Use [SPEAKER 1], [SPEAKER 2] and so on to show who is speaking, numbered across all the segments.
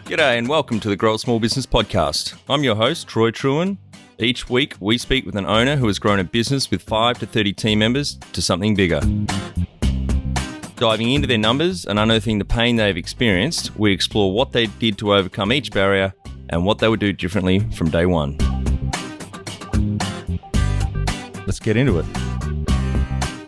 [SPEAKER 1] G'day and welcome to the Grow a Small Business Podcast. I'm your host, Troy Truen. Each week, we speak with an owner who has grown a business with 5 to 30 team members to something bigger. Diving into their numbers and unearthing the pain they've experienced, we explore what they did to overcome each barrier and what they would do differently from day one. Let's get into it.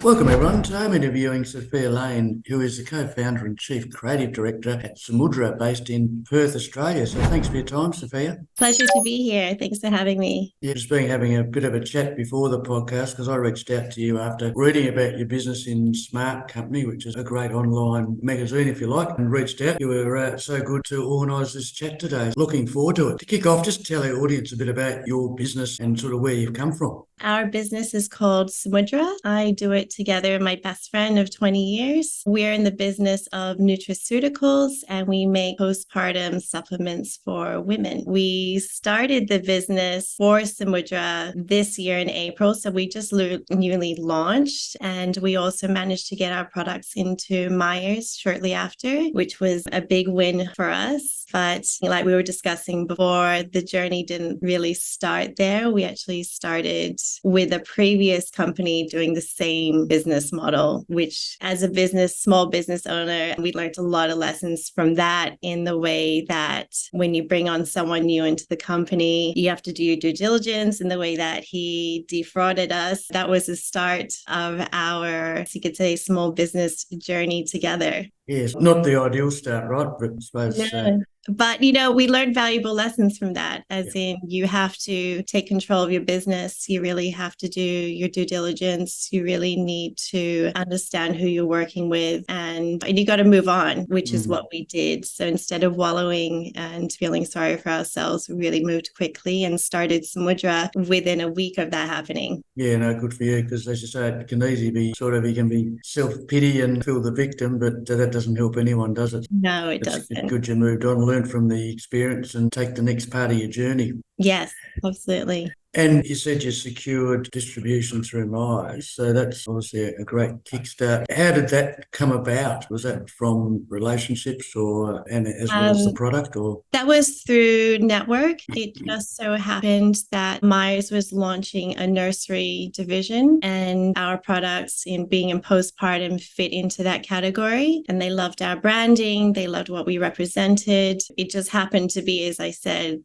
[SPEAKER 2] Welcome everyone. Today I'm interviewing Sofia Lane, who is the co-founder and chief creative director at Samudra, based in Perth, Australia. So thanks for your time, Sofia.
[SPEAKER 3] Pleasure to be here. Thanks for having me.
[SPEAKER 2] Yeah, just been having a bit of a chat before the podcast because I reached out to you after reading about your business in Smart Company, which is a great online magazine, if you like, and reached out. You were so good to organise this chat today. Looking forward to it. To kick off, just tell our audience a bit about your business and sort of where you've come from.
[SPEAKER 3] Our business is called Samudra. I do it together with my best friend of 20 years. We're in the business of nutraceuticals and we make postpartum supplements for women. We started the business for Samudra this year in April, so we just newly launched, and we also managed to get our products into Myers shortly after, which was a big win for us. But like we were discussing before, the journey didn't really start there. We actually started with a previous company doing the same business model, which as a small business owner, we learned a lot of lessons from that in the way that when you bring on someone new into the company, you have to do your due diligence. In the way that he defrauded us, that was the start of our, you could say, small business journey together.
[SPEAKER 2] Yes, not the ideal start, right? But I suppose...
[SPEAKER 3] No. But, we learned valuable lessons from that, as in you have to take control of your business. You really have to do your due diligence. You really need to understand who you're working with and you got to move on, which is what we did. So instead of wallowing and feeling sorry for ourselves, we really moved quickly and started Samudra within a week of that happening.
[SPEAKER 2] Yeah, no, good for you, because as you say, it can easily be you can be self-pity and feel the victim, but that doesn't help anyone, does it?
[SPEAKER 3] No, it doesn't.
[SPEAKER 2] It's good you moved on, learn from the experience and take the next part of your journey.
[SPEAKER 3] Yes, absolutely.
[SPEAKER 2] And you said you secured distribution through Myers, so that's obviously a great kickstart. How did that come about? Was that from relationships and as well as the product? Or
[SPEAKER 3] that was through network. It just so happened that Myers was launching a nursery division and our products being in postpartum fit into that category. And they loved our branding. They loved what we represented. It just happened to be, as I said,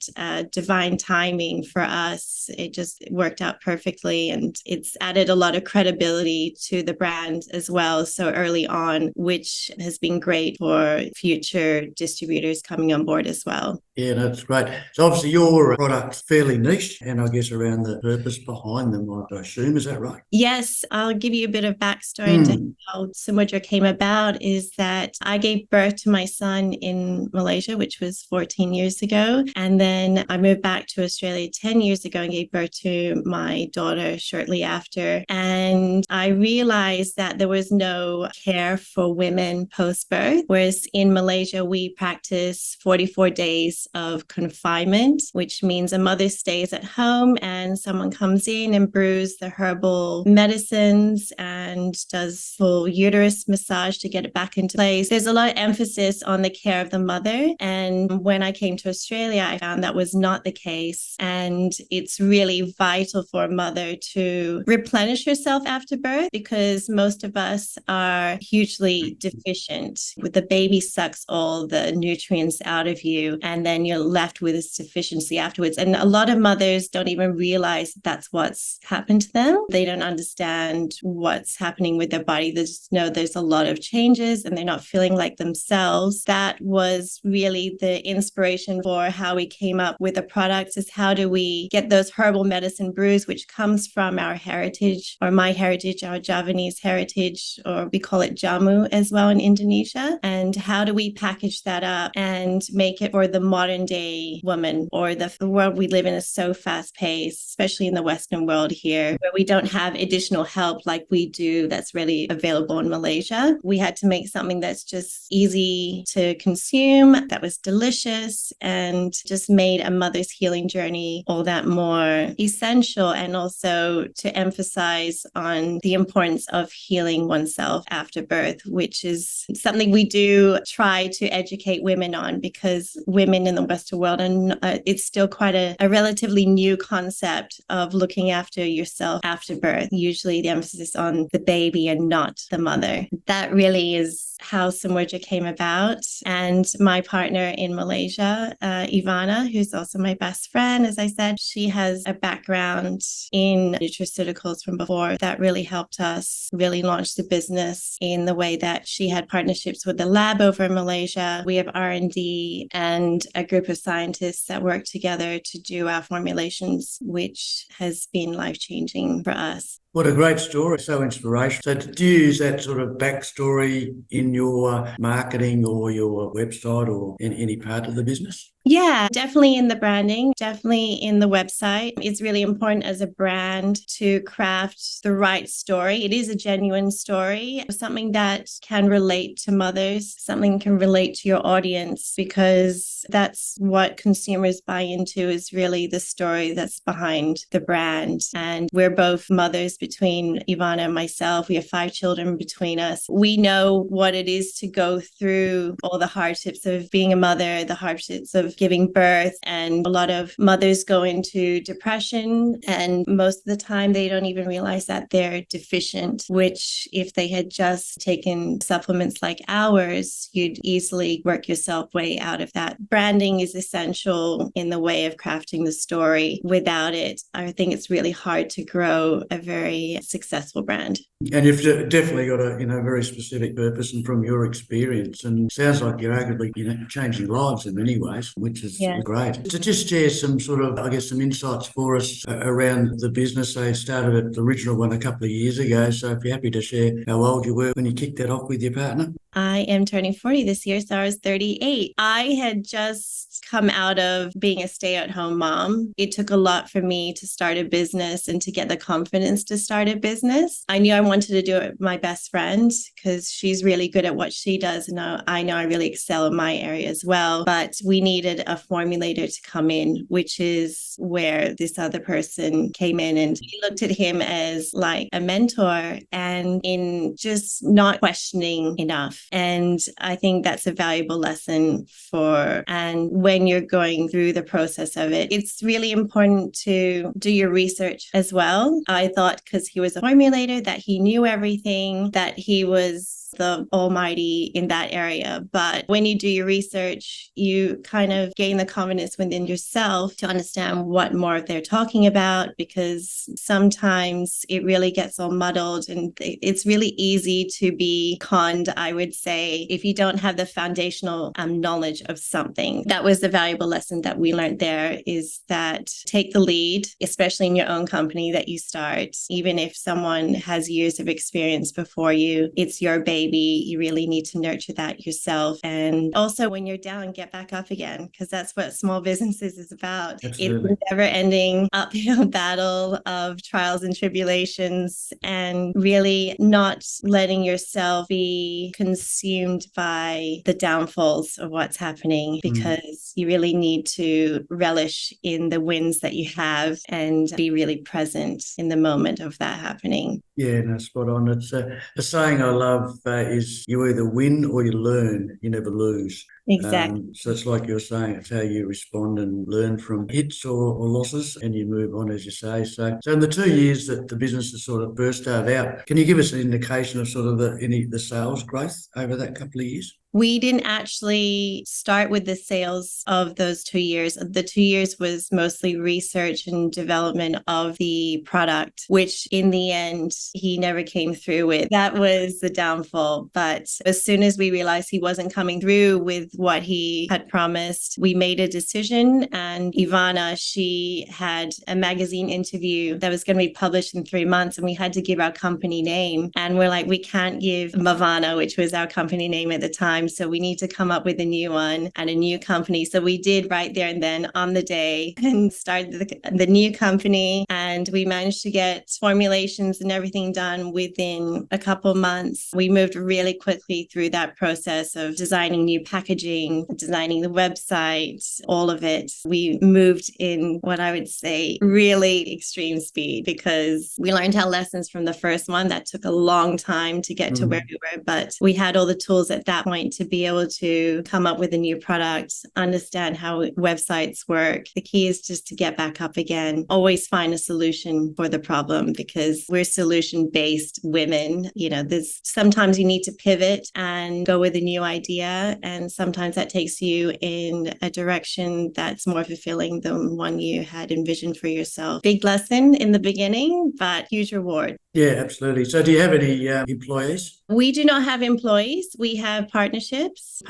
[SPEAKER 3] divine timing for us. It just worked out perfectly, and it's added a lot of credibility to the brand as well so early on, which has been great for future distributors coming on board as well.
[SPEAKER 2] Yeah, that's great. So obviously your product's fairly niche, and I guess around the purpose behind them, I assume. Is that right?
[SPEAKER 3] Yes, I'll give you a bit of backstory into how Samudra came about. Is that I gave birth to my son in Malaysia, which was 14 years ago. And then I moved back to Australia 10 years ago and gave birth to my daughter shortly after. And I realized that there was no care for women post-birth, whereas in Malaysia, we practice 44 days of confinement, which means a mother stays at home and someone comes in and brews the herbal medicines and does full uterus massage to get it back into place. There's a lot of emphasis on the care of the mother. And when I came to Australia, I found that was not the case. And it's really vital for a mother to replenish herself after birth, because most of us are hugely deficient. The baby sucks all the nutrients out of you, and then you're left with this deficiency afterwards. And a lot of mothers don't even realize that's what's happened to them. They don't understand what's happening with their body. They just know there's a lot of changes and they're not feeling like themselves. That was really the inspiration for how we came up with the products, is how do we get those herbal medicine brews, which comes from our heritage, or my heritage, our Javanese heritage, or we call it jamu as well in Indonesia. And how do we package that up and make it for the modern modern day woman, or the world we live in is so fast paced, especially in the Western world here, where we don't have additional help like we do that's really available in Malaysia. We had to make something that's just easy to consume, that was delicious, and just made a mother's healing journey all that more essential, and also to emphasize on the importance of healing oneself after birth, which is something we do try to educate women on, because women in the Western world, and it's still quite a relatively new concept of looking after yourself after birth. Usually the emphasis on the baby and not the mother. That really is how Samudra came about. And my partner in Malaysia, Ivana, who's also my best friend, as I said, she has a background in nutraceuticals from before that really helped us really launch the business in the way that she had partnerships with the lab over in Malaysia. We have R&D and a group of scientists that work together to do our formulations, which has been life-changing for us.
[SPEAKER 2] What a great story, so inspirational. So do you use that sort of backstory in your marketing or your website or in any part of the business?
[SPEAKER 3] Yeah, definitely in the branding, definitely in the website. It's really important as a brand to craft the right story. It is a genuine story, something that can relate to mothers, something can relate to your audience, because that's what consumers buy into, is really the story that's behind the brand. And we're both mothers between Ivana and myself. We have 5 children between us. We know what it is to go through all the hardships of being a mother, the hardships of giving birth. And a lot of mothers go into depression, and most of the time they don't even realize that they're deficient, which if they had just taken supplements like ours, you'd easily work yourself way out of that. Branding is essential in the way of crafting the story. Without it, I think it's really hard to grow a very successful brand.
[SPEAKER 2] And you've definitely got a very specific purpose, and from your experience, and sounds like you're arguably changing lives in many ways, which is great. To just share some sort of, I guess, some insights for us around the business. So you started at the original one a couple of years ago. So if you're happy to share how old you were when you kicked that off with your partner.
[SPEAKER 3] I am turning 40 this year, so I was 38. I had just come out of being a stay-at-home mom. It took a lot for me to start a business and to get the confidence to start a business. I knew I wanted to do it with my best friend because she's really good at what she does, and I know I really excel in my area as well. But we needed a formulator to come in, which is where this other person came in, and we looked at him as like a mentor, and in just not questioning enough. And I think that's a valuable lesson and when you're going through the process of it, it's really important to do your research as well. I thought because he was a formulator that he knew everything, that he was the almighty in that area. But when you do your research, you kind of gain the confidence within yourself to understand what more they're talking about, because sometimes it really gets all muddled and it's really easy to be conned, I would say, if you don't have the foundational knowledge of something. That was the valuable lesson that we learned there, is that take the lead, especially in your own company that you start. Even if someone has years of experience before you, it's your baby. You really need to nurture that yourself. And also when you're down, get back up again, because that's what small businesses is about.
[SPEAKER 2] Absolutely.
[SPEAKER 3] It's a never-ending uphill battle of trials and tribulations, and really not letting yourself be consumed by the downfalls of what's happening, because you really need to relish in the wins that you have and be really present in the moment of that happening.
[SPEAKER 2] Yeah, no, spot on. It's a saying I love is you either win or you learn, you never lose.
[SPEAKER 3] Exactly.
[SPEAKER 2] So it's like you're saying, it's how you respond and learn from hits or losses, and you move on, as you say. So in the 2 years that the business has sort of first started out, can you give us an indication of sort of the sales growth over that couple of years?
[SPEAKER 3] We didn't actually start with the sales of those 2 years. The 2 years was mostly research and development of the product, which in the end, he never came through with. That was the downfall. But as soon as we realized he wasn't coming through with what he had promised. We made a decision, and Ivana, she had a magazine interview that was going to be published in 3 months, and we had to give our company name. And we're like, we can't give Mavana, which was our company name at the time. So we need to come up with a new one and a new company. So we did right there and then on the day and started the new company. And we managed to get formulations and everything done within a couple months. We moved really quickly through that process of designing new packaging, designing the website, all of it. We moved in what I would say really extreme speed because we learned our lessons from the first one. That took a long time to get to where we were, but we had all the tools at that point to be able to come up with a new product, understand how websites work. The key is just to get back up again, always find a solution for the problem because we're solution-based women. There's sometimes you need to pivot and go with a new idea, and sometimes that takes you in a direction that's more fulfilling than one you had envisioned for yourself. Big lesson in the beginning, but huge reward.
[SPEAKER 2] Yeah, absolutely. So do you have any employees?
[SPEAKER 3] We do not have employees. We have partnerships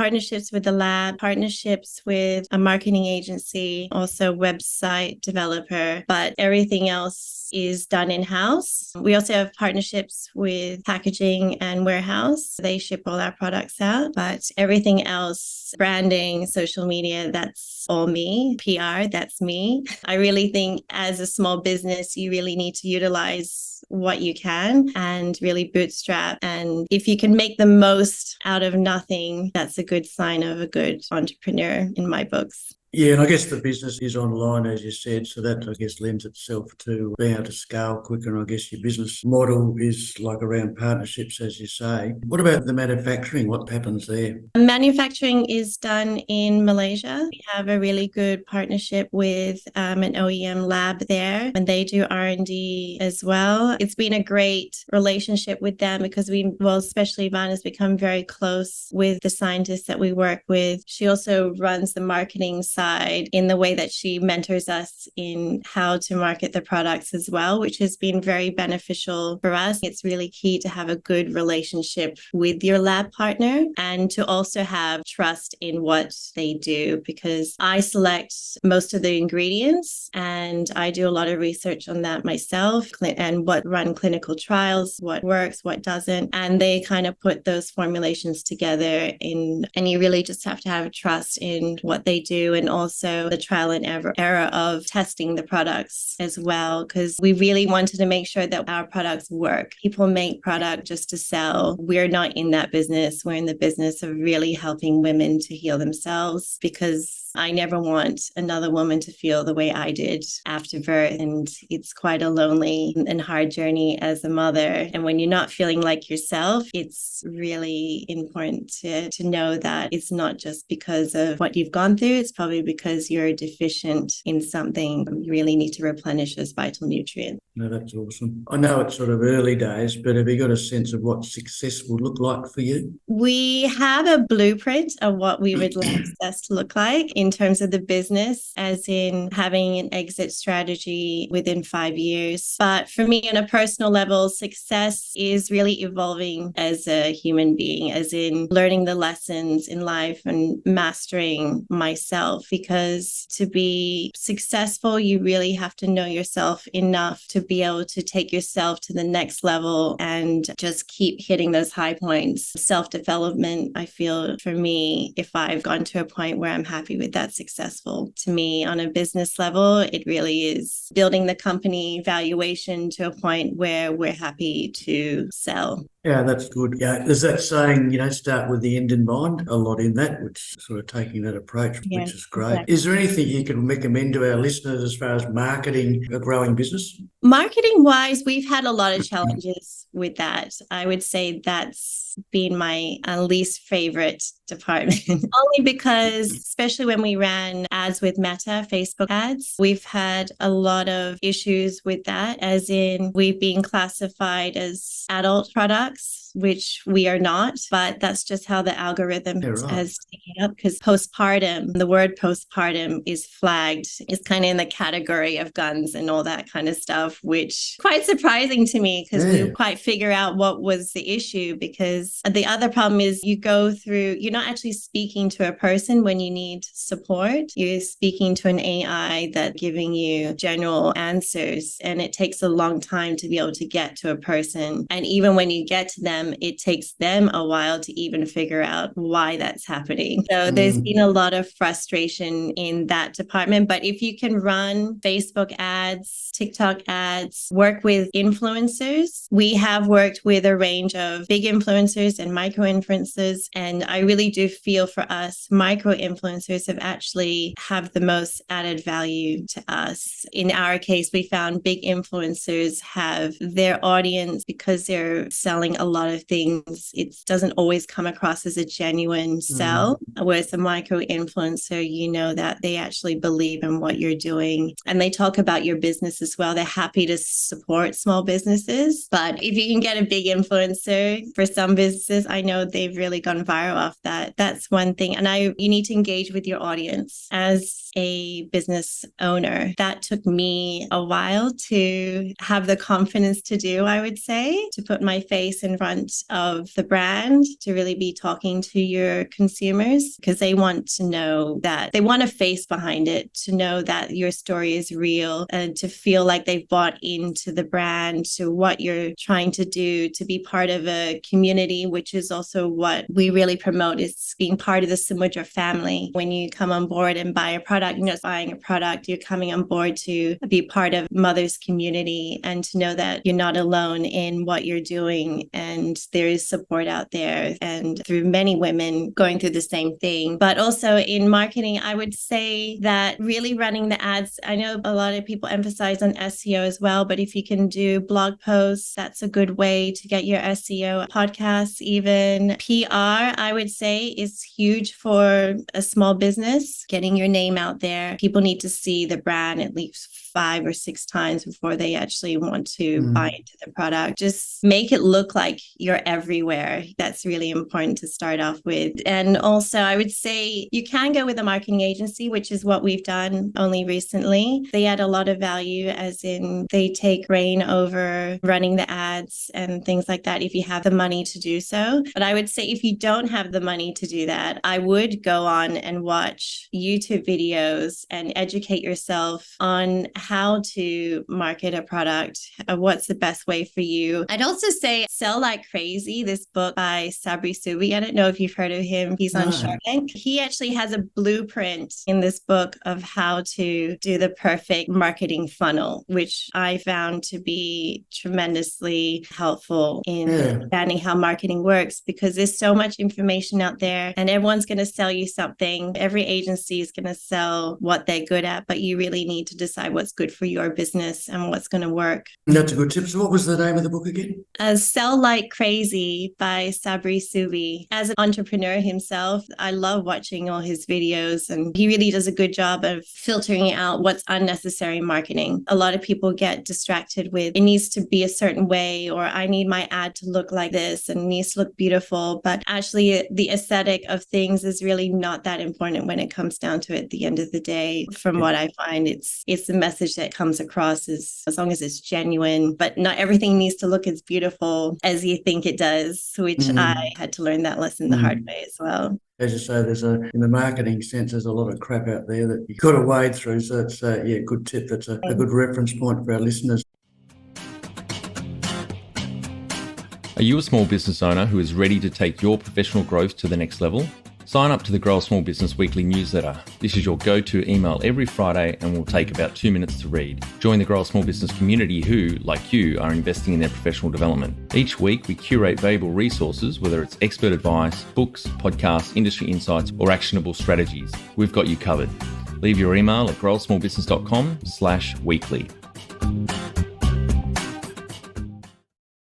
[SPEAKER 3] with the lab, partnerships with a marketing agency, also website developer, but everything else is done in-house. We also have partnerships with packaging and warehouse. They ship all our products out, but everything else, branding, social media, that's all me. PR, that's me. I really think as a small business, you really need to utilize what you can and really bootstrap. And if you can make the most out of nothing, that's a good sign of a good entrepreneur in my books.
[SPEAKER 2] Yeah, and I guess the business is online, as you said, so that, I guess, lends itself to being able to scale quicker. And I guess your business model is like around partnerships, as you say. What about the manufacturing? What happens there?
[SPEAKER 3] Manufacturing is done in Malaysia. We have a really good partnership with an OEM lab there, and they do R&D as well. It's been a great relationship with them because especially Ivana has become very close with the scientists that we work with. She also runs the marketing side in the way that she mentors us in how to market the products as well, which has been very beneficial for us. It's really key to have a good relationship with your lab partner and to also have trust in what they do, because I select most of the ingredients and I do a lot of research on that myself and run clinical trials, what works, what doesn't, and they kind of put those formulations together and you really just have to have trust in what they do, and also the trial and error of testing the products as well, because we really wanted to make sure that our products work. People make product just to sell. We're not in that business. We're in the business of really helping women to heal themselves, because I never want another woman to feel the way I did after birth. And it's quite a lonely and hard journey as a mother. And when you're not feeling like yourself, it's really important to know that it's not just because of what you've gone through. It's probably because you're deficient in something. You really need to replenish those vital nutrients.
[SPEAKER 2] No, that's awesome. I know it's sort of early days, but have you got a sense of what success would look like for you?
[SPEAKER 3] We have a blueprint of what we would like success to look like in terms of the business, as in having an exit strategy within 5 years. But for me, on a personal level, success is really evolving as a human being, as in learning the lessons in life and mastering myself. Because to be successful, you really have to know yourself enough to be able to take yourself to the next level and just keep hitting those high points. Self-development, I feel for me, if I've gone to a point where I'm happy with that, successful. To me, on a business level, it really is building the company valuation to a point where we're happy to sell.
[SPEAKER 2] Yeah, that's good. Yeah, there's that saying, start with the end in mind, a lot in that, which sort of taking that approach, which is great.
[SPEAKER 3] Exactly.
[SPEAKER 2] Is there anything you can recommend to our listeners as far as marketing a growing business?
[SPEAKER 3] Marketing wise, we've had a lot of challenges with that. I would say that's been my least favorite department, only because, especially when we ran ads with Meta, Facebook ads, we've had a lot of issues with that, as in we've been classified as adult products. which we are not, but that's just how the algorithm has taken up, because postpartum, the word postpartum is flagged, is kind of in the category of guns and all that kind of stuff, which quite surprising to me because we quite figure out what was the issue. Because the other problem is you're not actually speaking to a person when you need support. You're speaking to an AI that's giving you general answers, and it takes a long time to be able to get to a person. And even when you get to them, it takes them a while to even figure out why that's happening. So there's been a lot of frustration in that department. But if you can run Facebook ads, TikTok ads, work with influencers, we have worked with a range of big influencers and micro influencers. And I really do feel for us, micro influencers have the most added value to us. In our case, we found big influencers have their audience because they're selling a lot of things. It doesn't always come across as a genuine sell. Whereas a micro influencer, you know that they actually believe in what you're doing and they talk about your business as well. They're happy to support small businesses. But if you can get a big influencer, for some businesses, I know they've really gone viral off that. That's one thing. And you need to engage with your audience. As a business owner, that took me a while to have the confidence to do, I would say, to put my face in front of the brand, to really be talking to your consumers, because they want to know that they want a face behind it, to know that your story is real and to feel like they've bought into the brand, to what you're trying to do, to be part of a community, which is also what we really promote, is being part of the Samudra family. When you come on board and buy a product, you're not buying a product, you're coming on board to be part of Mother's community and to know that you're not alone in what you're doing and there is support out there, and through many women going through the same thing. But also in marketing, I would say that really running the ads, I know a lot of people emphasize on SEO as well, but if you can do blog posts, that's a good way to get your SEO. Podcasts, even PR, I would say, is huge for a small business. Getting your name out there. People need to see the brand at least 5 or 6 times before they actually want to buy into the product. Just make it look like you're everywhere. That's really important to start off with. And also, I would say you can go with a marketing agency, which is what we've done only recently. They add a lot of value, as in they take reign over running the ads and things like that if you have the money to do so. But I would say if you don't have the money to do that, I would go on and watch YouTube videos and educate yourself on how to market a product, what's the best way for you. I'd also say Sell Like Crazy, this book by Sabri Subi. I don't know if you've heard of him. He's on Shark Tank. He actually has a blueprint in this book of how to do the perfect marketing funnel, which I found to be tremendously helpful in understanding how marketing works, because there's so much information out there and everyone's going to sell you something. Every agency is going to sell what they're good at, but you really need to decide what's good for your business and what's going to work.
[SPEAKER 2] That's a good tip. So what was the name of the book again?
[SPEAKER 3] Sell Like Crazy by Sabri Subi. As an entrepreneur himself, I love watching all his videos, and he really does a good job of filtering out what's unnecessary marketing. A lot of people get distracted with, it needs to be a certain way, or I need my ad to look like this and it needs to look beautiful. But actually the aesthetic of things is really not that important when it comes down to it at the end of the day. From what I find, it's the message that comes across, as long as it's genuine, but not everything needs to look as beautiful as you think it does, which I had to learn that lesson the hard way as well.
[SPEAKER 2] As you say, in the marketing sense, there's a lot of crap out there that you've got to wade through. So it's a good tip. That's a good reference point for our listeners.
[SPEAKER 1] Are you a small business owner who is ready to take your professional growth to the next level? Sign up to the Grow a Small Business Weekly newsletter. This is your go-to email every Friday and will take about 2 minutes to read. Join the Grow a Small Business community who, like you, are investing in their professional development. Each week, we curate valuable resources, whether it's expert advice, books, podcasts, industry insights, or actionable strategies. We've got you covered. Leave your email at growasmallbusiness.com/weekly.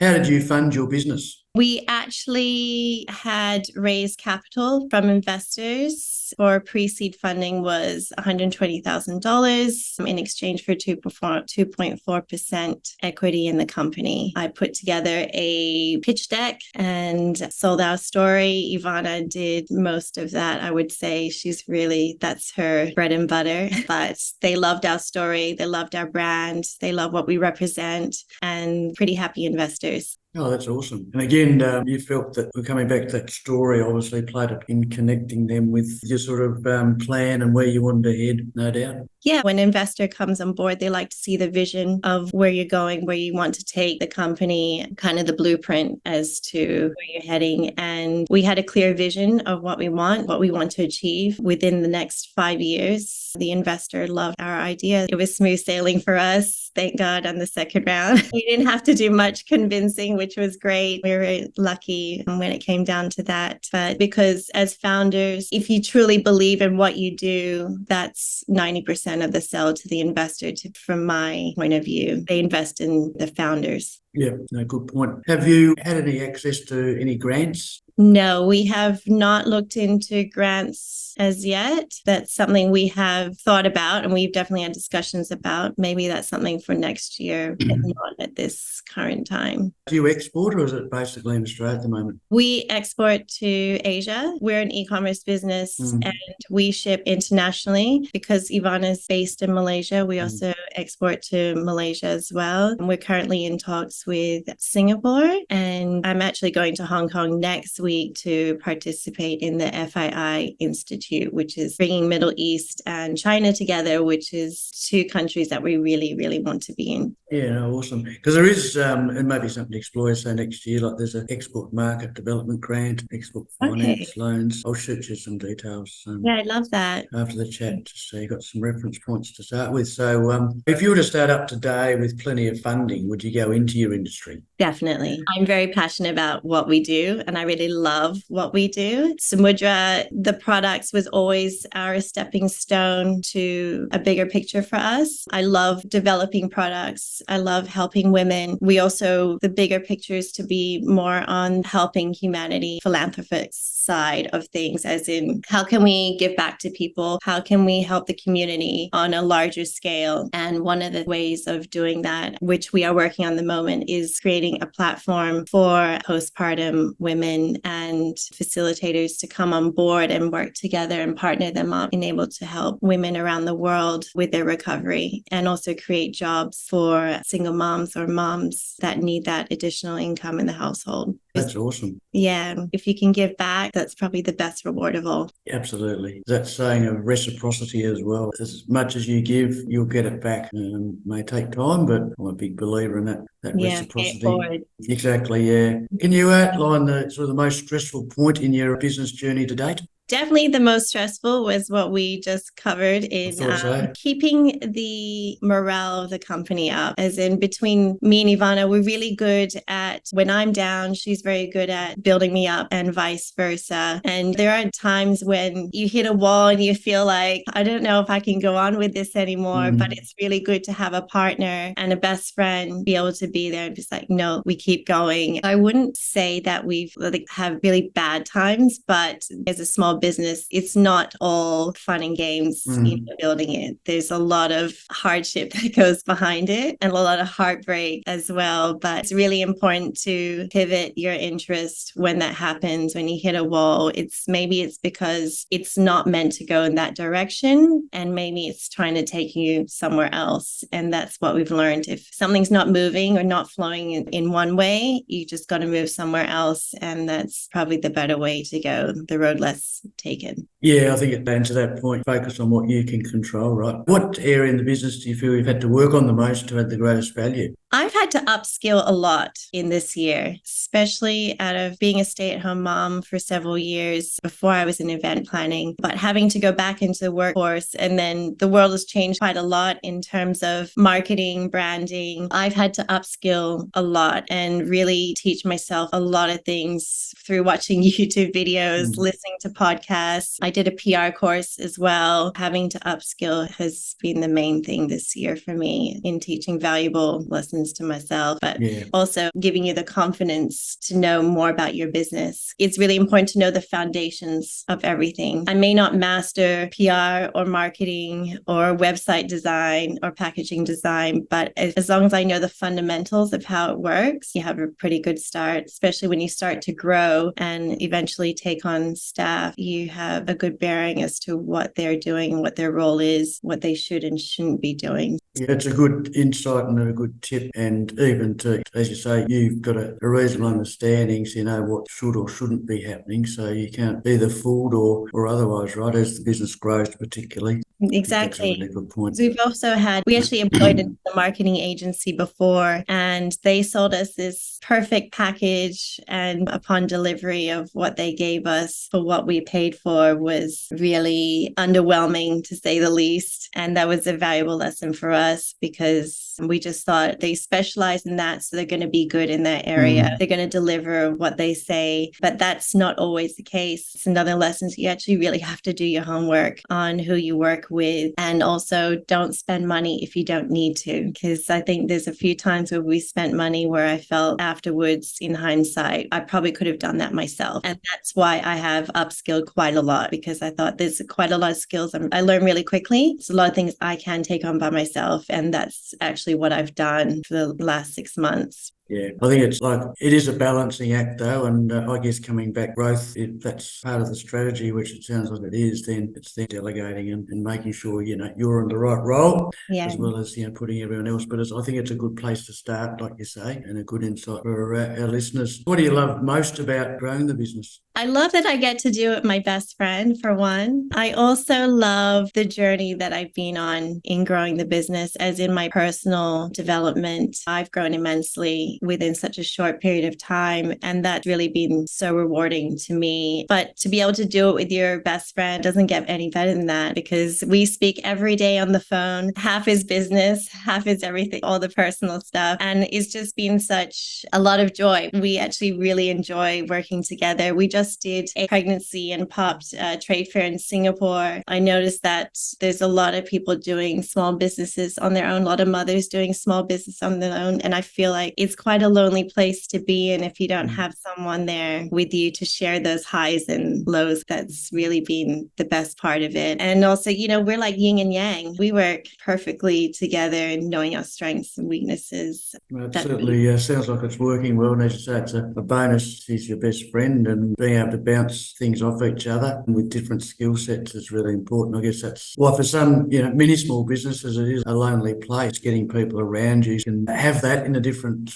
[SPEAKER 2] How did you fund your business?
[SPEAKER 3] We actually had raised capital from investors. For pre-seed funding was $120,000 in exchange for 2.4% equity in the company. I put together a pitch deck and sold our story. Ivana did most of that. I would say that's her bread and butter. But they loved our story. They loved our brand. They love what we represent, and pretty happy investors.
[SPEAKER 2] Oh, that's awesome. And again, you felt that we're coming back to that story obviously played up in connecting them with your sort of plan and where you wanted to head, no doubt.
[SPEAKER 3] Yeah, when an investor comes on board, they like to see the vision of where you're going, where you want to take the company, kind of the blueprint as to where you're heading. And we had a clear vision of what we want to achieve within the next 5 years. The investor loved our idea. It was smooth sailing for us, thank God, on the second round. We didn't have to do much convincing, which was great. We were lucky when it came down to that. But because as founders, if you truly believe in what you do, that's 90% of the sell to the investor, from my point of view. They invest in the founders.
[SPEAKER 2] Yeah, no, good point. Have you had any access to any grants?
[SPEAKER 3] No, we have not looked into grants as yet. That's something we have thought about, and we've definitely had discussions about. Maybe that's something for next year, but not at this current time.
[SPEAKER 2] Do you export, or is it basically in Australia at the moment?
[SPEAKER 3] We export to Asia. We're an e-commerce business and we ship internationally. Because Ivana is based in Malaysia, we also export to Malaysia as well. And we're currently in talks with Singapore, and I'm actually going to Hong Kong next week to participate in the FII Institute, which is bringing Middle East and China together, which is two countries that we really, really want to be in.
[SPEAKER 2] Yeah, no, awesome. Because there is, and maybe something to explore, so next year, like there's an export market development grant, export finance loans. I'll shoot you some details.
[SPEAKER 3] Yeah, I love that.
[SPEAKER 2] After the chat, just so you've got some reference points to start with. So if you were to start up today with plenty of funding, would you go into your industry?
[SPEAKER 3] Definitely. I'm very passionate about what we do, and I really love what we do. Samudra, the products was always our stepping stone to a bigger picture for us. I love developing products. I love helping women. The bigger picture is to be more on helping humanity, philanthropic side of things, as in how can we give back to people? How can we help the community on a larger scale? And one of the ways of doing that, which we are working on the moment, is creating a platform for postpartum women and facilitators to come on board and work together and partner them up, and able to help women around the world with their recovery, and also create jobs for single moms or moms that need that additional income in the household.
[SPEAKER 2] That's awesome.
[SPEAKER 3] Yeah. If you can give back, that's probably the best reward of all.
[SPEAKER 2] Absolutely. That saying of reciprocity as well. As much as you give, you'll get it back. May take time, but I'm a big believer in that reciprocity. Exactly, yeah. Can you outline the sort of the most stressful point in your business journey to date?
[SPEAKER 3] Definitely the most stressful was what we just covered in keeping the morale of the company up. As in, between me and Ivana, we're really good at, when I'm down, she's very good at building me up, and vice versa. And there are times when you hit a wall and you feel like, I don't know if I can go on with this anymore, but it's really good to have a partner and a best friend be able to be there and just like, no, we keep going. I wouldn't say that we've have really bad times, but as a small business, it's not all fun and games building it. There's a lot of hardship that goes behind it, and a lot of heartbreak as well. But it's really important to pivot your interest when that happens, when you hit a wall. Maybe it's because it's not meant to go in that direction, and maybe it's trying to take you somewhere else. And that's what we've learned. If something's not moving or not flowing in one way, you just got to move somewhere else. And that's probably the better way to go, the road less taken.
[SPEAKER 2] Yeah, I think it down to that point, focus on what you can control, right? What area in the business do you feel you've had to work on the most to add the greatest value?
[SPEAKER 3] I've had to upskill a lot in this year, especially out of being a stay-at-home mom for several years before I was in event planning, but having to go back into the workforce. And then the world has changed quite a lot in terms of marketing, branding. I've had to upskill a lot and really teach myself a lot of things through watching YouTube videos, listening to podcasts. I I did a PR course as well. Having to upskill has been the main thing this year for me in teaching valuable lessons to myself, but also giving you the confidence to know more about your business. It's really important to know the foundations of everything. I may not master PR or marketing or website design or packaging design, but as long as I know the fundamentals of how it works, you have a pretty good start, especially when you start to grow and eventually take on staff. You have a good bearing as to what they're doing, what their role is, what they should and shouldn't be doing.
[SPEAKER 2] Yeah, it's a good insight and a good tip. And even to, as you say, you've got a reasonable understanding, so you know what should or shouldn't be happening. So you can't be the fooled or otherwise, right, as the business grows particularly.
[SPEAKER 3] Exactly.
[SPEAKER 2] That's a really good point.
[SPEAKER 3] So we actually employed a marketing agency before, and they sold us this perfect package. And upon delivery of what they gave us for what we paid for was really underwhelming, to say the least. And that was a valuable lesson for us because we just thought they specialize in that, so they're going to be good in that area. They're going to deliver what they say, but that's not always the case. It's another lesson. So you actually really have to do your homework on who you work with, and also don't spend money if you don't need to, because I think there's a few times where we spent money where I felt afterwards, in hindsight, I probably could have done that myself. And that's why I have upskilled quite a lot, because I thought there's quite a lot of skills I learn really quickly. It's a lot of things I can take on by myself, and that's actually what I've done for the last 6 months.
[SPEAKER 2] Yeah, I think it is a balancing act though, and I guess coming back growth, if that's part of the strategy, which it sounds like it is, then it's then delegating and making sure, you're in the right role, as well as, putting everyone else. But I think it's a good place to start, like you say, and a good insight for our listeners. What do you love most about growing the business?
[SPEAKER 3] I love that I get to do it with my best friend, for one. I also love the journey that I've been on in growing the business, as in my personal development. I've grown immensely within such a short period of time, and that's really been so rewarding to me. But to be able to do it with your best friend doesn't get any better than that, because we speak every day on the phone. Half is business, half is everything, all the personal stuff. And it's just been such a lot of joy. We actually really enjoy working together. We just did a pregnancy and popped trade fair in Singapore. I noticed that there's a lot of people doing small businesses on their own, a lot of mothers doing small business on their own. And I feel like it's quite a lonely place to be in if you don't have someone there with you to share those highs and lows. That's really been the best part of it. And also, we're like yin and yang. We work perfectly together and knowing our strengths and weaknesses.
[SPEAKER 2] Well, it certainly sounds like it's working well. And as you say, it's a bonus. She's your best friend, and being able to bounce things off each other with different skill sets is really important. I guess that's why for some, many small businesses, it is a lonely place. Getting people around you can have that in a different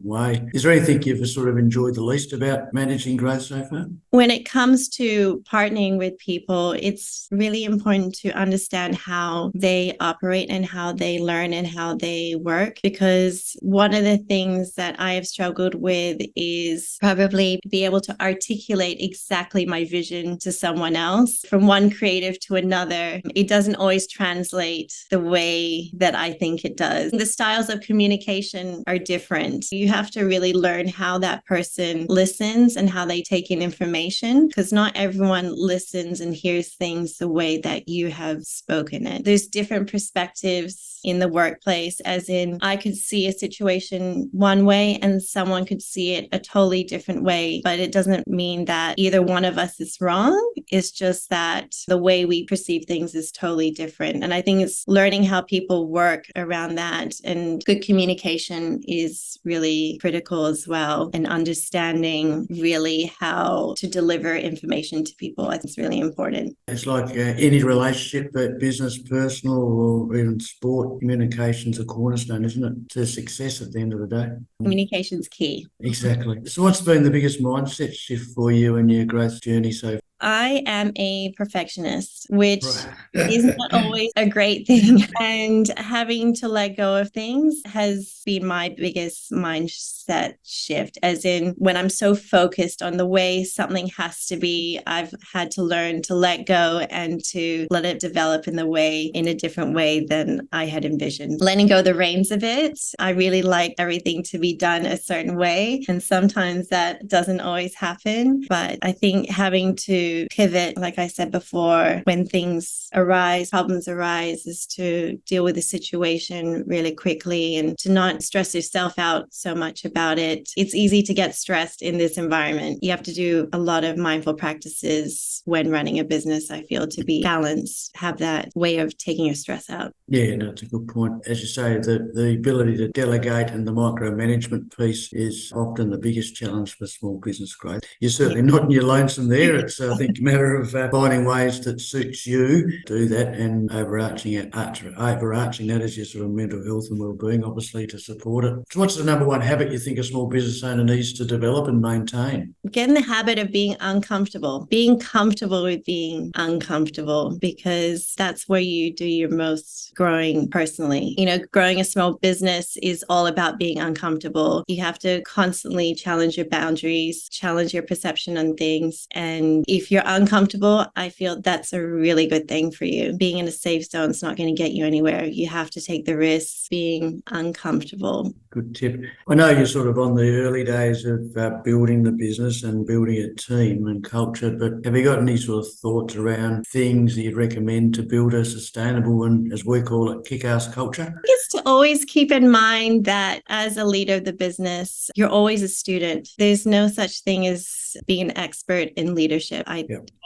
[SPEAKER 2] way. Is there anything you've sort of enjoyed the least about managing growth so far?
[SPEAKER 3] When it comes to partnering with people, it's really important to understand how they operate and how they learn and how they work, because one of the things that I have struggled with is probably be able to articulate exactly my vision to someone else. From one creative to another, it doesn't always translate the way that I think it does. The styles of communication are different. You have to really learn how that person listens and how they take in information, because not everyone listens and hears things the way that you have spoken it. There's different perspectives in the workplace, as in I could see a situation one way and someone could see it a totally different way, but it doesn't mean that either one of us is wrong. It's just that the way we perceive things is totally different. And I think it's learning how people work around that, and good communication is really critical as well, and understanding really how to deliver information to people. I think it's really important.
[SPEAKER 2] It's like any relationship, business, personal, or even sport, communication's a cornerstone, isn't it, to success at the end of the day?
[SPEAKER 3] Communication's key.
[SPEAKER 2] Exactly. So what's been the biggest mindset shift for you in your growth journey so far?
[SPEAKER 3] I am a perfectionist, which is not always a great thing. And having to let go of things has been my biggest mindset mindset shift, as in when I'm so focused on the way something has to be, I've had to learn to let go and to let it develop in a different way than I had envisioned. Letting go the reins of it. I really like everything to be done a certain way. And sometimes that doesn't always happen. But I think having to pivot, like I said before, when problems arise, is to deal with the situation really quickly and to not stress yourself out so much about it. It's easy to get stressed in this environment. You have to do a lot of mindful practices when running a business, I feel, to be balanced, have that way of taking your stress out.
[SPEAKER 2] Yeah, no, that's a good point. As you say, the ability to delegate and the micromanagement piece is often the biggest challenge for small business growth. You're certainly not in your lonesome there. It's, I think, a matter of finding ways that suits you to do that, and overarching that is your sort of mental health and well-being, obviously, to support it. So what's the number one habit you think a small business owner needs to develop and maintain?
[SPEAKER 3] Get in the habit of being uncomfortable, being comfortable with being uncomfortable, because that's where you do your most growing personally. Growing a small business is all about being uncomfortable. You have to constantly challenge your boundaries, challenge your perception on things. And if you're uncomfortable, I feel that's a really good thing for you. Being in a safe zone is not going to get you anywhere. You have to take the risks being uncomfortable.
[SPEAKER 2] Good tip. I know you're sort of on the early days of building the business and building a team and culture, but have you got any sort of thoughts around things that you'd recommend to build a sustainable and, as we call it, kick-ass culture?
[SPEAKER 3] Is to always keep in mind that as a leader of the business, you're always a student. There's no such thing as being an expert in leadership. I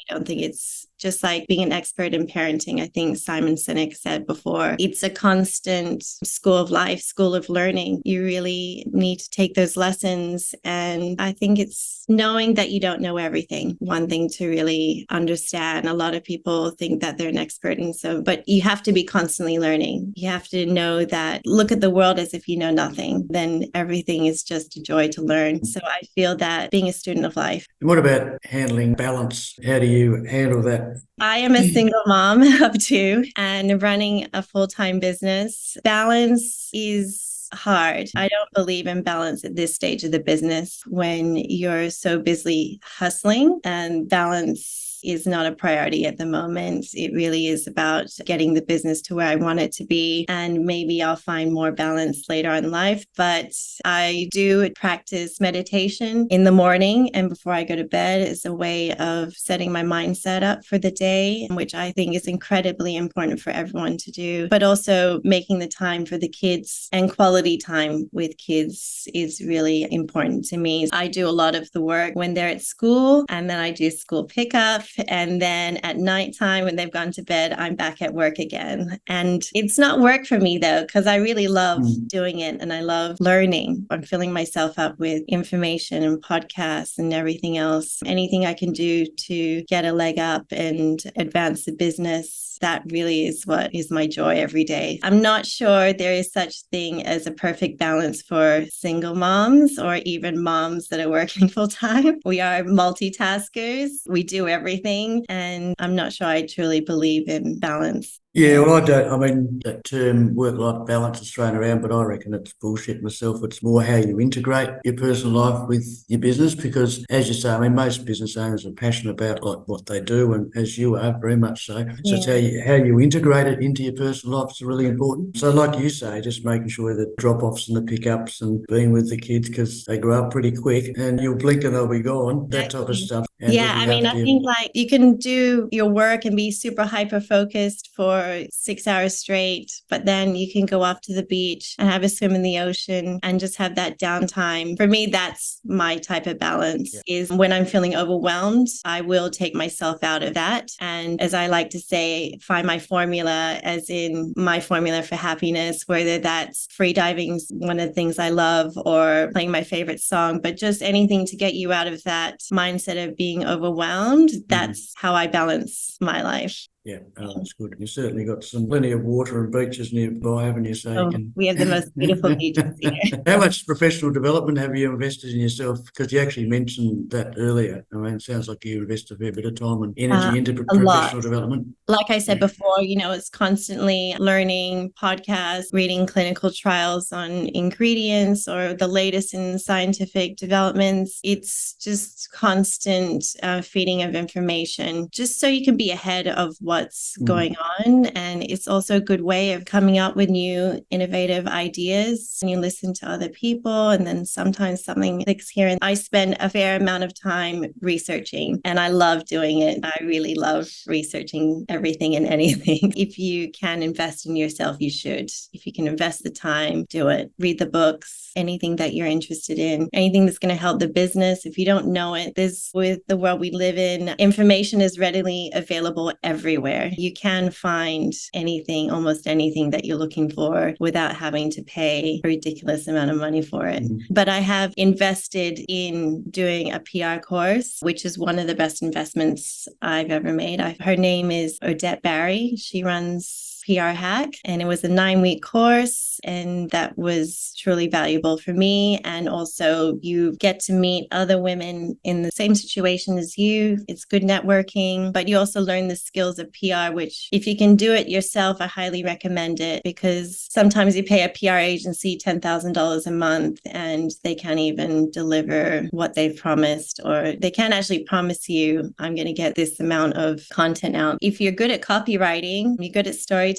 [SPEAKER 3] don't think it's just like being an expert in parenting. I think Simon Sinek said before, it's a constant school of life, school of learning. You really need to take those lessons. And I think it's knowing that you don't know everything. One thing to really understand. A lot of people think that they're an expert. But you have to be constantly learning. You have to know that, look at the world as if you know nothing. Then everything is just a joy to learn. So I feel that being a student of life.
[SPEAKER 2] And what about handling balance? How do you handle that?
[SPEAKER 3] I am a single mom of two and running a full-time business. Balance is hard. I don't believe in balance at this stage of the business when you're so busy hustling, and balance is not a priority at the moment. It really is about getting the business to where I want it to be. And maybe I'll find more balance later on in life. But I do practice meditation in the morning and before I go to bed as a way of setting my mindset up for the day, which I think is incredibly important for everyone to do. But also making the time for the kids, and quality time with kids is really important to me. I do a lot of the work when they're at school, and then I do school pickup. And then at nighttime, when they've gone to bed, I'm back at work again. And it's not work for me, though, because I really love doing it and I love learning. I'm filling myself up with information and podcasts and everything else. Anything I can do to get a leg up and advance the business, that really is what is my joy every day. I'm not sure there is such thing as a perfect balance for single moms or even moms that are working full time. We are multitaskers. We do everything. And I'm not sure I truly believe in balance.
[SPEAKER 2] Yeah, well, I don't. I mean, that term work-life balance is thrown around, but I reckon it's bullshit myself. It's more how you integrate your personal life with your business, because, as you say, I mean, most business owners are passionate about like what they do, and as you are, very much so. So it's how you integrate it into your personal life is really important. So like you say, just making sure that drop-offs and the pickups and being with the kids, because they grow up pretty quick and you'll blink and they'll be gone, that type of stuff. And
[SPEAKER 3] I mean, I think like you can do your work and be super hyper-focused for 6 hours straight, but then you can go off to the beach and have a swim in the ocean and just have that downtime. For me, that's my type of balance. Is when I'm feeling overwhelmed, I will take myself out of that. And as I like to say, find my formula, as in my formula for happiness, whether that's free diving is one of the things I love, or playing my favorite song, but just anything to get you out of that mindset of being overwhelmed. That's how I balance my life.
[SPEAKER 2] Yeah, that's good. You've certainly got plenty of water and beaches nearby, haven't you? So you can.
[SPEAKER 3] We have the most beautiful beaches here.
[SPEAKER 2] How much professional development have you invested in yourself? Because you actually mentioned that earlier. I mean, it sounds like you invest a fair bit of time and energy into
[SPEAKER 3] A lot.
[SPEAKER 2] professional development.
[SPEAKER 3] Like I said before, it's constantly learning podcasts, reading clinical trials on ingredients or the latest in scientific developments. It's just constant feeding of information, just so you can be ahead of what's going on. And it's also a good way of coming up with new innovative ideas. And you listen to other people, and then sometimes something clicks here. And I spend a fair amount of time researching, and I love doing it. I really love researching everything and anything. If you can invest in yourself, you should. If you can invest the time, do it. Read the books, anything that you're interested in, anything that's going to help the business. If you don't know it, with the world we live in, information is readily available everywhere. You can find anything, almost anything that you're looking for without having to pay a ridiculous amount of money for it. But I have invested in doing a PR course, which is one of the best investments I've ever made. Her name is Odette Barry. She runs PR Hack, and it was a 9-week course, and that was truly valuable for me. And also you get to meet other women in the same situation as you. It's good networking, but you also learn the skills of PR, which if you can do it yourself, I highly recommend it, because sometimes you pay a PR agency $10,000 a month and they can't even deliver what they've promised, or they can't actually promise you, I'm going to get this amount of content out. If you're good at copywriting, you're good at storytelling,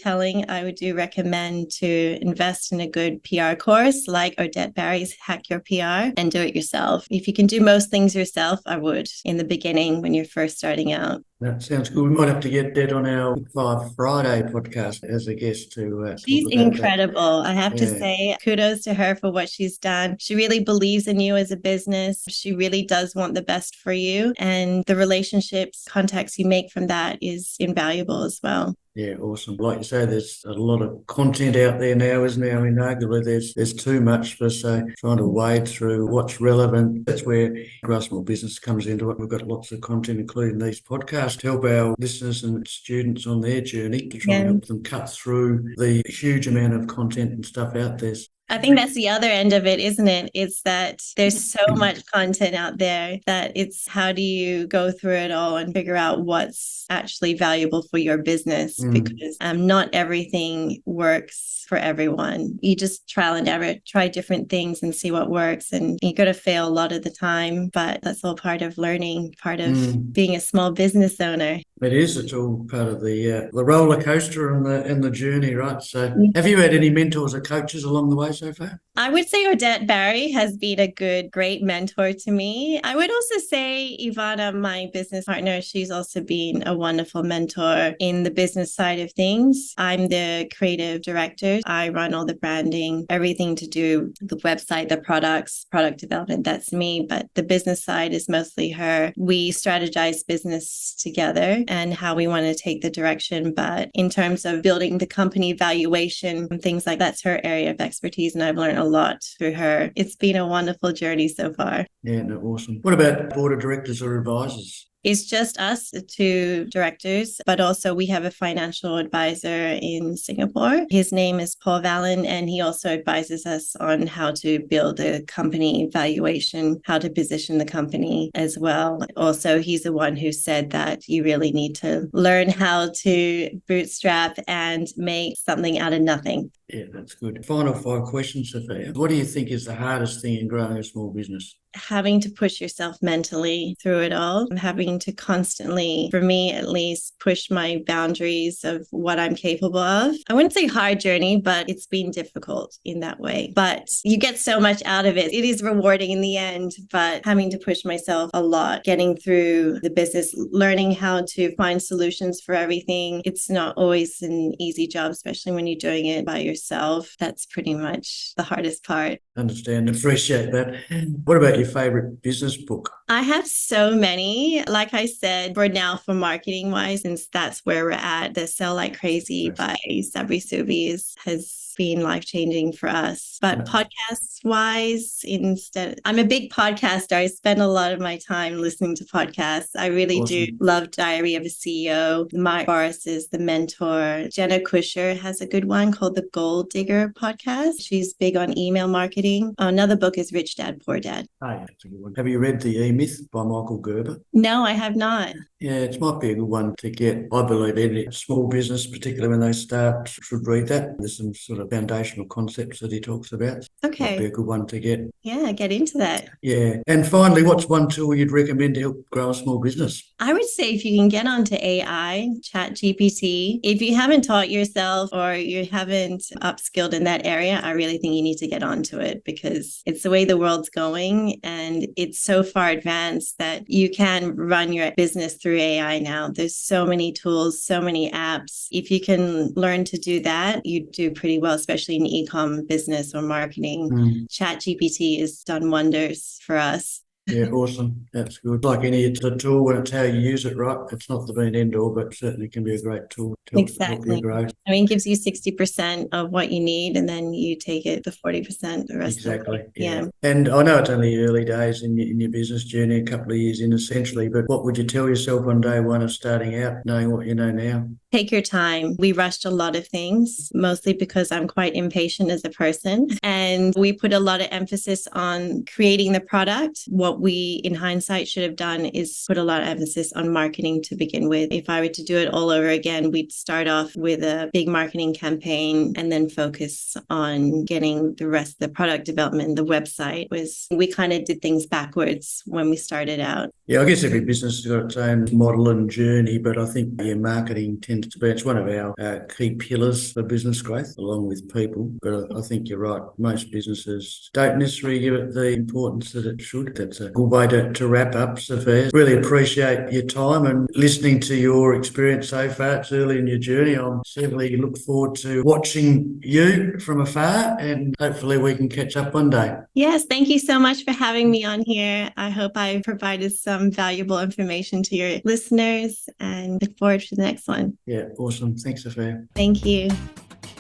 [SPEAKER 3] I would do recommend to invest in a good PR course like Odette Barry's Hack Your PR, and do it yourself. If you can do most things yourself, I would in the beginning when you're first starting out.
[SPEAKER 2] That sounds good. We might have to get that on our 5 Friday podcast as a guest to
[SPEAKER 3] She's incredible. I have to say, kudos to her for what she's done. She really believes in you as a business. She really does want the best for you. And the relationships, contacts you make from that is invaluable as well.
[SPEAKER 2] Yeah, awesome. Like you say, there's a lot of content out there now, isn't there? I mean, arguably there's too much for, so trying to wade through what's relevant. That's where Grow Small Business comes into it. We've got lots of content, including these podcasts, to help our listeners and students on their journey to try and help them cut through the huge amount of content and stuff out there.
[SPEAKER 3] I think that's the other end of it, isn't it? It's that there's so much content out there that it's how do you go through it all and figure out what's actually valuable for your business, because not everything works for everyone. You just trial and error, try different things and see what works. And you got to fail a lot of the time, but that's all part of learning, part of being a small business owner.
[SPEAKER 2] It is. It's all part of the roller coaster and the journey, right? So, have you had any mentors or coaches along the way so far?
[SPEAKER 3] I would say Odette Barry has been a great mentor to me. I would also say Ivana, my business partner, she's also been a wonderful mentor in the business side of things. I'm the creative director. I run all the branding, everything to do with the website, the products, product development. That's me. But the business side is mostly her. We strategize business together and how we want to take the direction. But in terms of building the company valuation and things like that's her area of expertise. And I've learned a lot through her. It's been a wonderful journey so far.
[SPEAKER 2] Yeah, no, awesome. What about board of directors or advisors?
[SPEAKER 3] It's just us, the 2 directors, but also we have a financial advisor in Singapore. His name is Paul Vallon, and he also advises us on how to build a company valuation, how to position the company as well. Also, he's the one who said that you really need to learn how to bootstrap and make something out of nothing.
[SPEAKER 2] Yeah, that's good. Final 5 questions, Sophia. What do you think is the hardest thing in growing a small business?
[SPEAKER 3] Having to push yourself mentally through it all, having to constantly, for me at least, push my boundaries of what I'm capable of. I wouldn't say hard journey, but it's been difficult in that way. But you get so much out of it. It is rewarding in the end, but having to push myself a lot, getting through the business, learning how to find solutions for everything. It's not always an easy job, especially when you're doing it by yourself. That's pretty much the hardest part.
[SPEAKER 2] Understand, appreciate that. What about your favourite business book?
[SPEAKER 3] I have so many. Like I said, for now, for marketing wise, since that's where we're at, the Sell Like Crazy by Sabri Subi has been life-changing for us. But podcast wise, instead, I'm a big podcaster. I spend a lot of my time listening to podcasts. I really do love Diary of a CEO. Mark Boris is The Mentor. Jenna Kusher has a good one called the Gold Digger podcast. She's big on email marketing. Another book is Rich Dad, Poor Dad.
[SPEAKER 2] Oh, yeah, that's a good one. Have you read The E-Myth by Michael Gerber?
[SPEAKER 3] No, I have not.
[SPEAKER 2] Yeah, it might be a good one to get. I believe any small business, particularly when they start, should read that. There's some sort of foundational concepts that he talks about.
[SPEAKER 3] Okay.
[SPEAKER 2] Might be a good one to get.
[SPEAKER 3] Yeah, get into that.
[SPEAKER 2] Yeah. And finally, what's one tool you'd recommend to help grow a small business?
[SPEAKER 3] I would say if you can get onto AI, ChatGPT, if you haven't taught yourself or you haven't upskilled in that area, I really think you need to get onto it because it's the way the world's going and it's so far advanced that you can run your business through AI now. There's so many tools, so many apps. If you can learn to do that, you do pretty well, especially in e-com business or marketing. ChatGPT has done wonders for us.
[SPEAKER 2] Yeah, awesome. That's good. Like any tool, when it's how you use it, right? It's not the be and end all, but certainly can be a great tool to help you grow.
[SPEAKER 3] I mean, it gives you 60% of what you need, and then you take it the 40%, the rest.
[SPEAKER 2] Exactly.
[SPEAKER 3] Of it. Yeah.
[SPEAKER 2] And I know it's only early days in your business journey, a couple of years in essentially, but what would you tell yourself on day one of starting out, knowing what you know now?
[SPEAKER 3] Take your time. We rushed a lot of things, mostly because I'm quite impatient as a person. And we put a lot of emphasis on creating the product. What we, in hindsight, should have done is put a lot of emphasis on marketing to begin with. If I were to do it all over again, we'd start off with a big marketing campaign and then focus on getting the rest of the product development. The website we kind of did things backwards when we started out.
[SPEAKER 2] Yeah, I guess every business has got its own model and journey, but I think marketing tends to be, it's one of our key pillars for business growth, along with people. But I think you're right. Most businesses don't necessarily give it the importance that it should. That's a good way to wrap up, Sophia. Really appreciate your time and listening to your experience so far. It's early in your journey. I'm certainly look forward to watching you from afar and hopefully we can catch up one day.
[SPEAKER 3] Yes, thank you so much for having me on here. I hope I provided some valuable information to your listeners and look forward to the next one.
[SPEAKER 2] Yeah, awesome. Thanks, Sophia.
[SPEAKER 3] Thank you.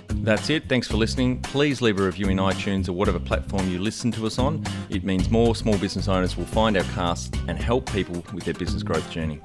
[SPEAKER 1] That's it. Thanks for listening. Please leave a review in iTunes or whatever platform you listen to us on. It means more small business owners will find our cast and help people with their business growth journey.